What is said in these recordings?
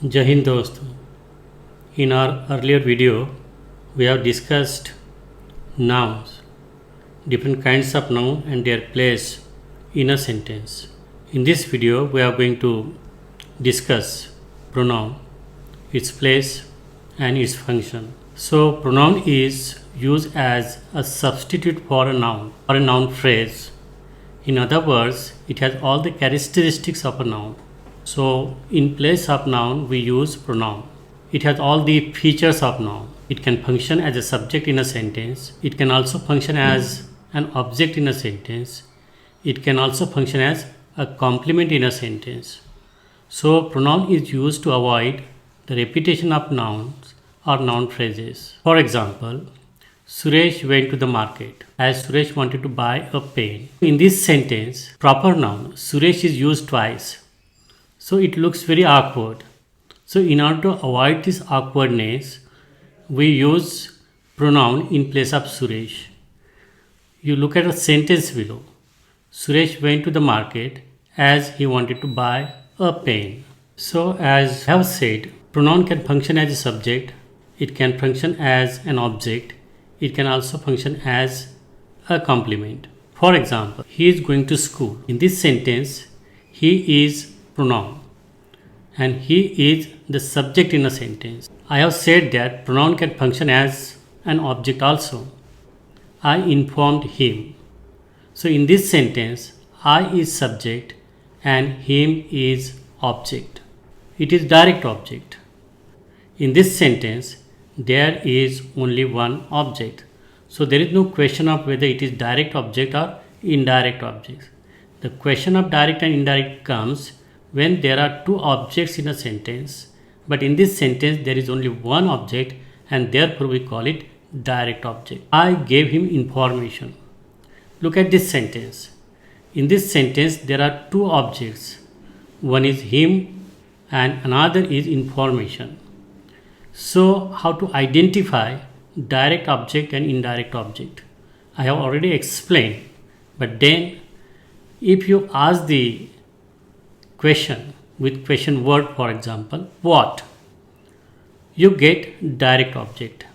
Jai Hind दोस्तों. In our earlier video, we have discussed nouns, different kinds of noun and their place in a sentence. In this video, we are going to discuss pronoun, its place and its function. So, pronoun is used as a substitute for a noun or a noun phrase. In other words, it has all the characteristics of a noun. So, in place of noun, we use pronoun. It has all the features of noun. It can function as a subject in a sentence. It can also function as an object in a sentence. It can also function as a complement in a sentence. So, pronoun is used to avoid the repetition of nouns or noun phrases. For example, Suresh went to the market as Suresh wanted to buy a pen. In this sentence, proper noun Suresh is used twice. So it looks very awkward. So in order to avoid this awkwardness, we use pronoun in place of Suresh. You look at the sentence below. Suresh went to the market as he wanted to buy a pen. So as I have said, pronoun can function as a subject. It can function as an object. It can also function as a complement. For example, he is going to school. In this sentence, he is pronoun and he is the subject in a sentence. I have said that pronoun can function as an object also. I informed him. So in this sentence, I is subject and him is object. It is direct object. In this sentence, there is only one object. So there is no question of whether it is direct object or indirect object. The question of direct and indirect comes when there are two objects in a sentence, but in this sentence there is only one object and therefore we call it direct object. I gave him information. Look at this sentence. In this sentence there are two objects. One is him and another is information. So how to identify direct object and indirect object? I have already explained, but then if you ask the question with question word, for example, what, you get direct object.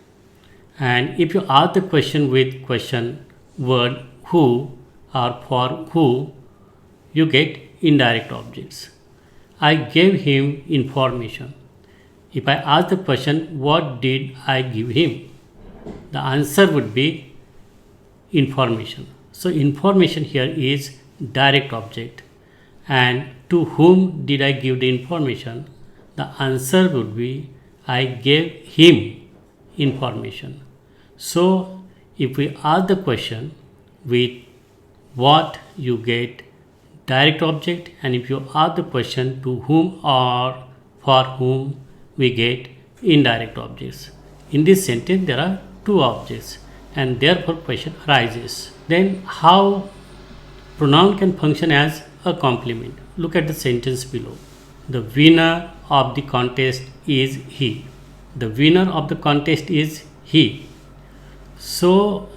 And if you ask the question with question word who or for who, you get indirect objects. I gave him information. If I ask the question what did I give him, the answer would be information. So information here is direct object. And to whom did I give the information? The answer would be I gave him information. So if we ask the question with what, you get direct object, and if you ask the question to whom or for whom, we get indirect objects. In this sentence there are two objects and therefore question arises. Then how pronoun can function as a complement? Look at the sentence below. The winner of the contest is he. The winner of the contest is he. So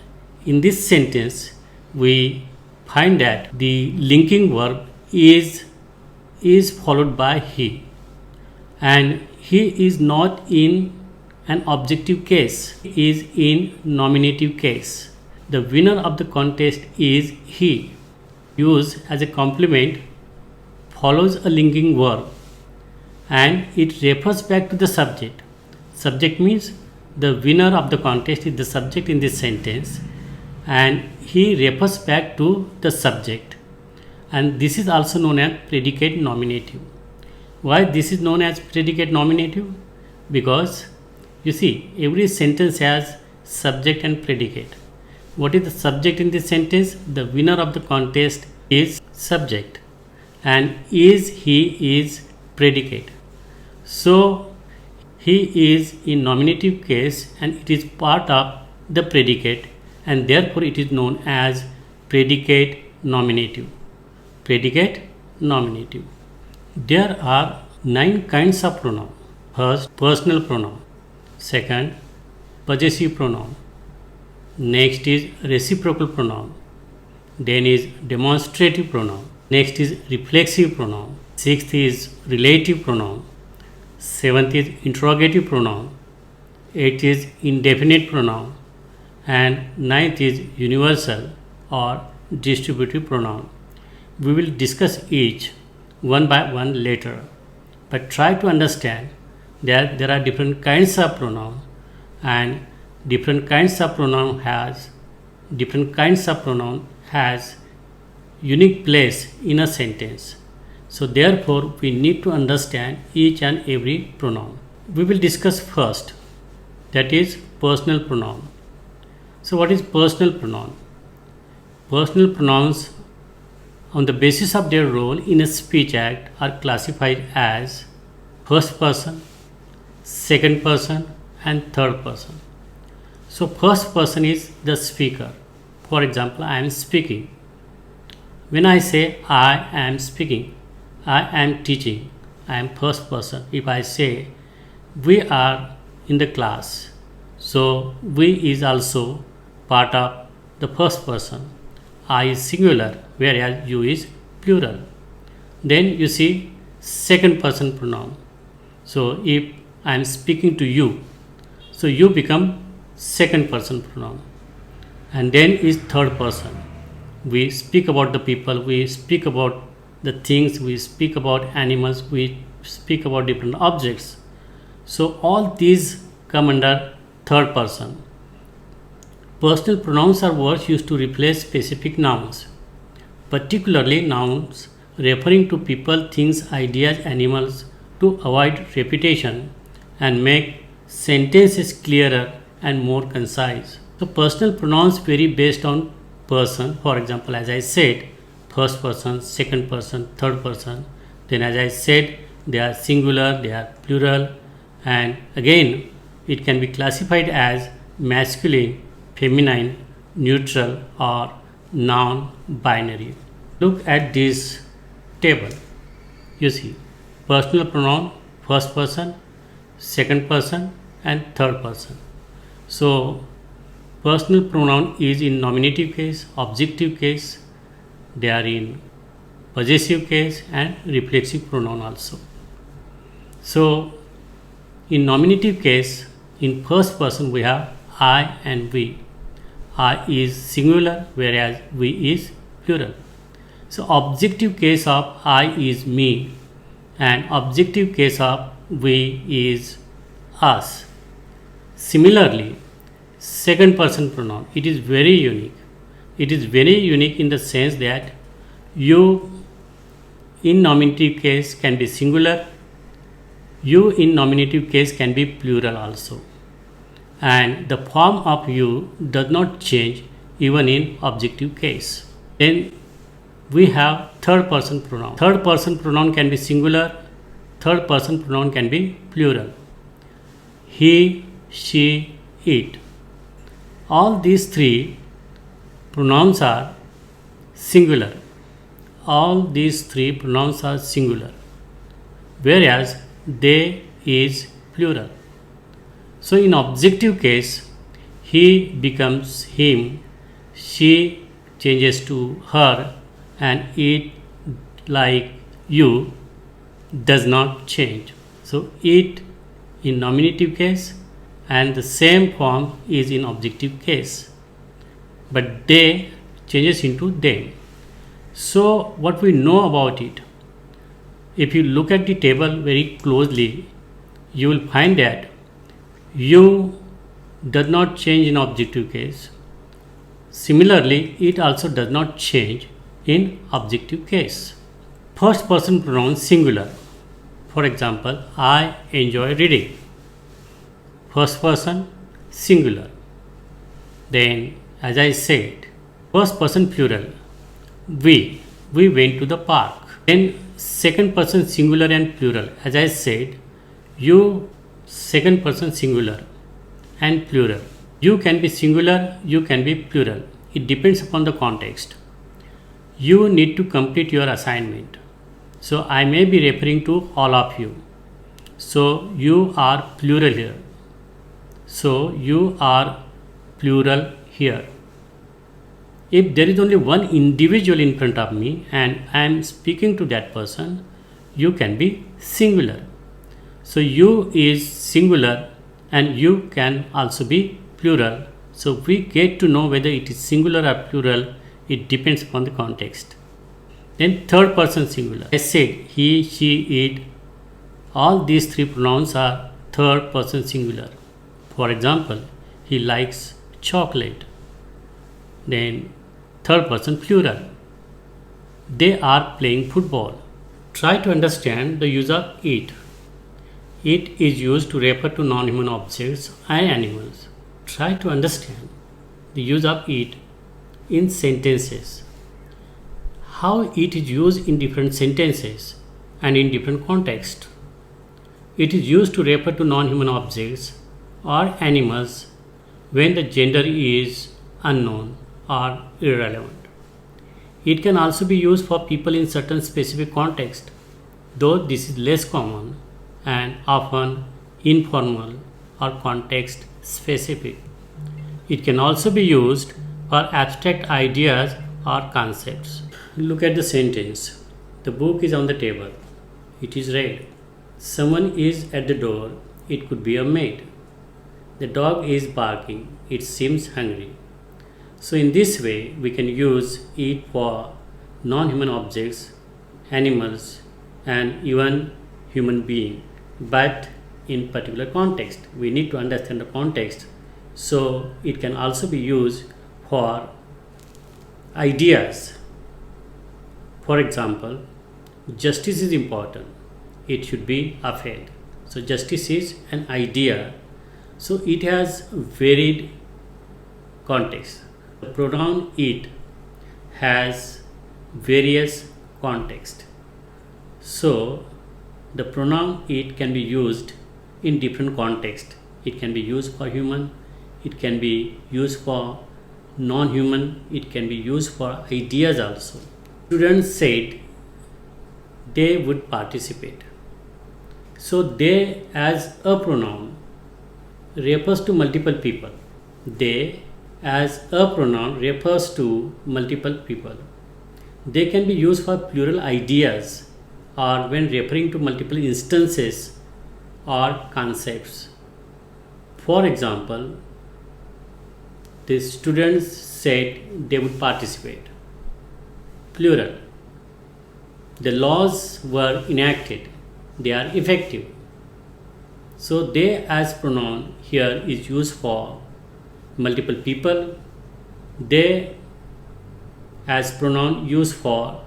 in this sentence we find that the linking verb is followed by he, and he is not in an objective case, he is in nominative case. The winner of the contest is he. Used as a complement, follows a linking verb and it refers back to the subject. Subject means the winner of the contest is the subject in this sentence and he refers back to the subject, and this is also known as predicate nominative. Why this is known as predicate nominative? Because you see, every sentence has subject and predicate. What is the subject in this sentence? The winner of the contest is subject and he is predicate. So he is in nominative case and it is part of the predicate, and therefore it is known as predicate nominative. Predicate nominative. There are 9 kinds of pronoun. First, personal pronoun. Second, possessive pronoun. Next is reciprocal pronoun. Then is demonstrative pronoun. Next is reflexive pronoun. Sixth is relative pronoun. Seventh is interrogative pronoun. Eighth is indefinite pronoun. And ninth is universal or distributive pronoun. We will discuss each one by one later, but try to understand that there are different kinds of pronoun, and different kinds of pronoun has unique place in a sentence. So therefore we need to understand each and every pronoun. We will discuss first, that is personal pronoun. So what is personal pronoun? Personal pronouns on the basis of their role in a speech act are classified as first person, second person and third person. So first person is the speaker. For example, I am speaking. When I say I am speaking, I am teaching, I am first person. If I say we are in the class, so we is also part of the first person. I is singular, whereas you is plural. Then you see second person pronoun. So if I am speaking to you, so you become second person pronoun. And then is third person. We speak about the people, we speak about the things, we speak about animals, we speak about different objects. So all these come under third person. Personal pronouns are words used to replace specific nouns, particularly nouns referring to people, things, ideas, animals, to avoid repetition and make sentences clearer and more concise. So personal pronouns vary based on person. For example, as I said, first person, second person, third person. Then as I said, they are singular, they are plural, and again it can be classified as masculine, feminine, neutral or non-binary. Look at this table. You see personal pronoun, first person, second person and third person. So personal pronoun is in nominative case, objective case, they are in possessive case and reflexive pronoun also. So in nominative case, in first person we have I and we. I is singular, whereas we is plural. So objective case of I is me and objective case of we is us. Similarly, second person pronoun, it is very unique. It is very unique in the sense that you in nominative case can be singular, you in nominative case can be plural also, and the form of you does not change even in objective case. Then we have third person pronoun. Third person pronoun can be singular, third person pronoun can be plural. He, she, it. All these three pronouns are singular. All these three pronouns are singular, whereas they is plural. So in objective case, he becomes him, she changes to her, and it, like you, does not change. So it in nominative case and the same form is in objective case, but they changes into them. So what we know about it, if you look at the table very closely, you will find that you does not change in objective case. Similarly, it also does not change in objective case. First person pronoun singular. For example, I enjoy reading. First person singular. Then as I said, first person plural. We went to the park. Then second person singular and plural. As I said, you second person singular and plural. You can be singular, you can be plural. It depends upon the context. You need to complete your assignment. So I may be referring to all of you. So you are plural here. So you are plural here. If there is only one individual in front of me and I am speaking to that person, you can be singular. So you is singular and you can also be plural. So we get to know whether it is singular or plural. It depends upon the context. Then third person singular. I said he, she, it. All these three pronouns are third person singular. For example, he likes chocolate. Then third person plural. They are playing football. Try to understand the use of it. It is used to refer to non-human objects and animals. Try to understand the use of it in sentences. How it is used in different sentences and in different contexts. It is used to refer to non-human objects or animals when the gender is unknown or irrelevant. It can also be used for people in certain specific context, though this is less common and often informal or context specific. It can also be used for abstract ideas or concepts. Look at the sentence. The book is on the table. It is read. Someone is at the door. It could be a maid. The dog is barking. It seems hungry. So in this way, we can use it for non-human objects, animals, and even human being. But in particular context, we need to understand the context. So it can also be used for ideas. For example, justice is important. It should be upheld. So justice is an idea. So it has varied context. The pronoun it has various context. So the pronoun it can be used in different context. It can be used for human, it can be used for non-human, it can be used for ideas also. Students said they would participate. So they as a pronoun refers to multiple people. They as a pronoun refers to multiple people. They can be used for plural ideas or when referring to multiple instances or concepts. For example, the students said they would participate. Plural. The laws were enacted. They are effective. So they as pronoun here is used for multiple people. They as pronoun used for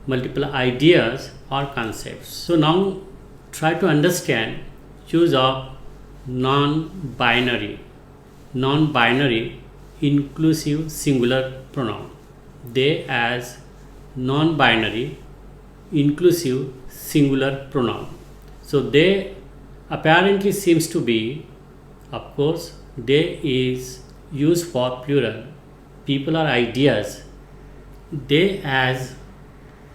multiple ideas or concepts. So now try to understand use of non-binary inclusive singular pronoun. They as non-binary inclusive singular pronoun. So they apparently seems to be, of course, they is used for plural, people or ideas. They as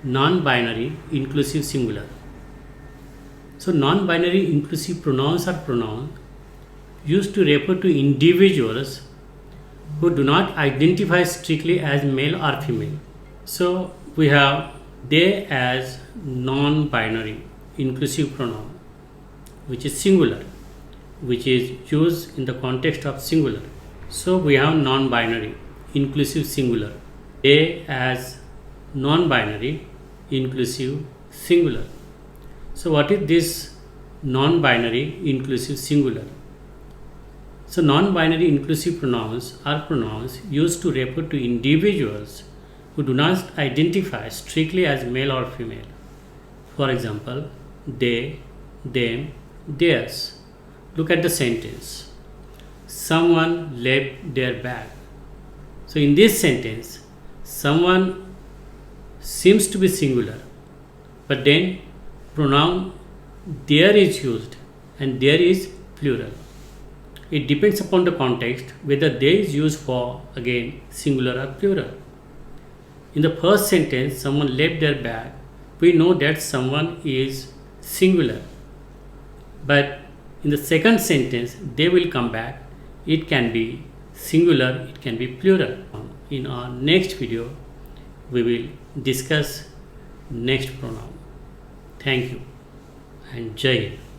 non-binary inclusive singular. So non-binary inclusive pronouns are pronouns used to refer to individuals who do not identify strictly as male or female. So we have they as non-binary inclusive pronoun, which is singular, which is used in the context of singular. So we have non-binary inclusive singular. They as non-binary inclusive singular. So what is this non-binary inclusive singular? So non-binary inclusive pronouns are pronouns used to refer to individuals who do not identify strictly as male or female. For example, they, them, theirs. Look at the sentence. Someone left their bag. So in this sentence, someone seems to be singular, but then pronoun there is used and there is plural. It depends upon the context whether there is used for again singular or plural. In the first sentence, someone left their bag, we know that someone is singular. But in the second sentence, they will come back. It can be singular, it can be plural. In our next video, we will discuss next pronoun. Thank you and Jai Hind.